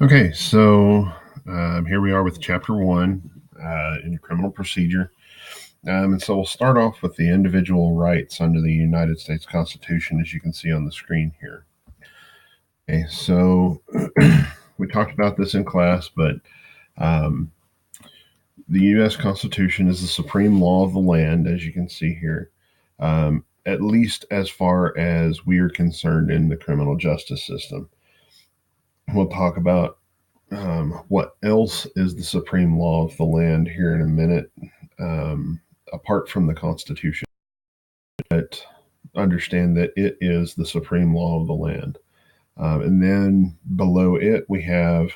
Okay, so here we are with chapter one in your criminal procedure. And so we'll start off with the individual rights under the United States Constitution, as you can see on the screen here. Okay, so we talked about this in class, but um, the U.S. Constitution is the supreme law of the land, as you can see here, at least as far as we are concerned in the criminal justice system. We'll talk about what else is the supreme law of the land here in a minute, apart from the Constitution, but understand that it is the supreme law of the land. And then below it, we have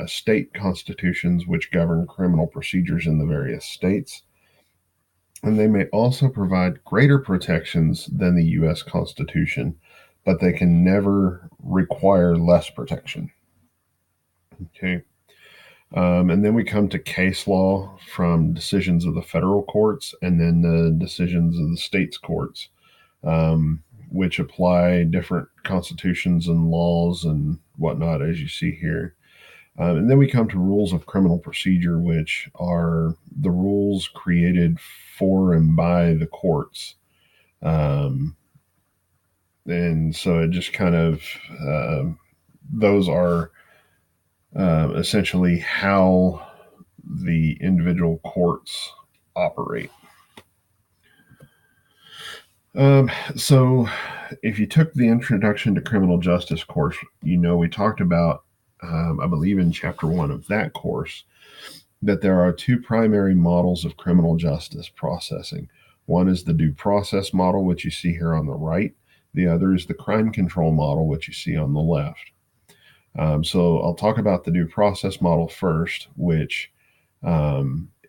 state constitutions which govern criminal procedures in the various states. And they may also provide greater protections than the U.S. Constitution, but they can never require less protection. Okay. And then we come to case law from decisions of the federal courts and then the decisions of the states' courts, which apply different constitutions and laws and whatnot, as you see here. And then we come to rules of criminal procedure, which are the rules created for and by the courts. And so it just kind of, those are essentially how the individual courts operate. So, if you took the Introduction to Criminal Justice course, we talked about, I believe in chapter one of that course, that there are two primary models of criminal justice processing. One is the due process model, which you see here on the right. The other is the crime control model, which you see on the left. So I'll talk about the due process model first, which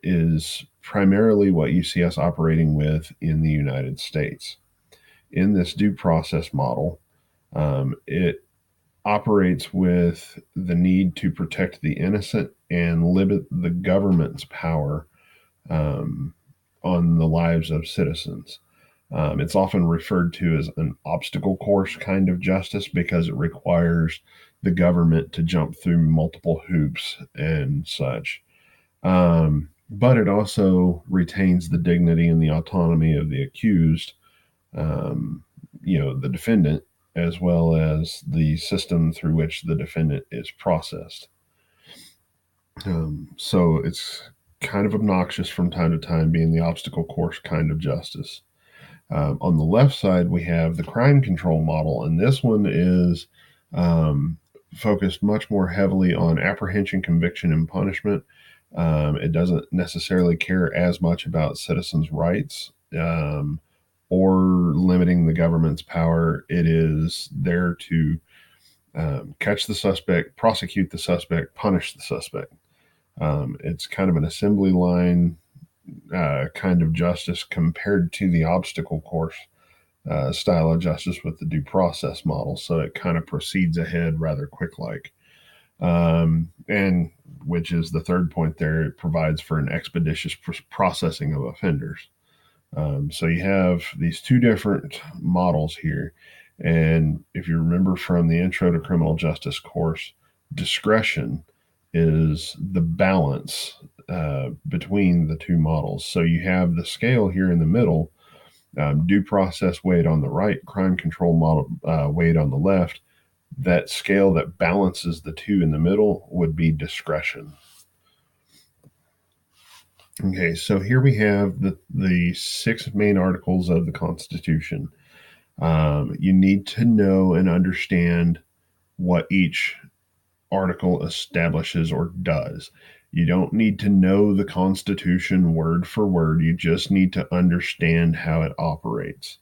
is primarily what you see us operating with in the United States. In this due process model, it operates with the need to protect the innocent and limit the government's power on the lives of citizens. It's often referred to as an obstacle course kind of justice because it requires the government to jump through multiple hoops and such. But it also retains the dignity and the autonomy of the accused, the defendant, as well as the system through which the defendant is processed. So it's kind of obnoxious from time to time being the obstacle course kind of justice. On the left side, we have the crime control model, and this one is focused much more heavily on apprehension, conviction, and punishment. It doesn't necessarily care as much about citizens' rights or limiting the government's power. It is there to catch the suspect, prosecute the suspect, punish the suspect. It's kind of an assembly line kind of justice compared to the obstacle course style of justice with the due process model. So it kind of proceeds ahead rather quick like. And which is the third point there, it provides for an expeditious processing of offenders. So you have these two different models here. And if you remember from the Intro to Criminal Justice course, discretion is the balance between the two models. So you have the scale here in the middle, due process weighed on the right, crime control model weighed on the left. That scale that balances the two in the middle would be discretion. Okay, so here we have the six main articles of the Constitution. You need to know and understand what each article establishes or does. You don't need to know the Constitution word for word. You just need to understand how it operates.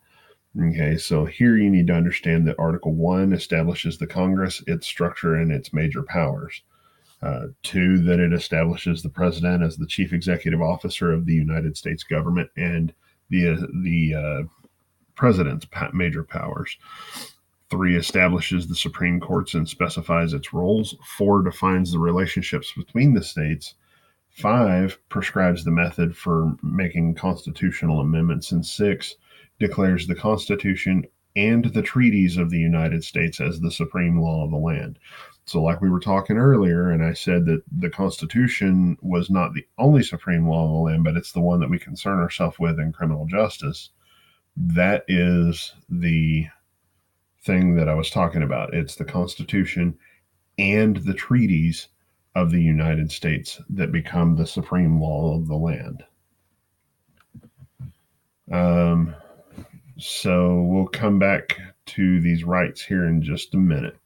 Okay, so here you need to understand that Article 1 establishes the Congress, its structure, and its major powers. 2, that it establishes the president as the chief executive officer of the United States government and the president's major powers. 3, establishes the Supreme Courts and specifies its roles. 4, defines the relationships between the states. 5, prescribes the method for making constitutional amendments. And 6, declares the Constitution and the treaties of the United States as the supreme law of the land. So, like we were talking earlier, and I said that the Constitution was not the only supreme law of the land, but it's the one that we concern ourselves with in criminal justice. That is the thing that I was talking about. It's the Constitution and the treaties of the United States that become the supreme law of the land. So we'll come back to these rights here in just a minute.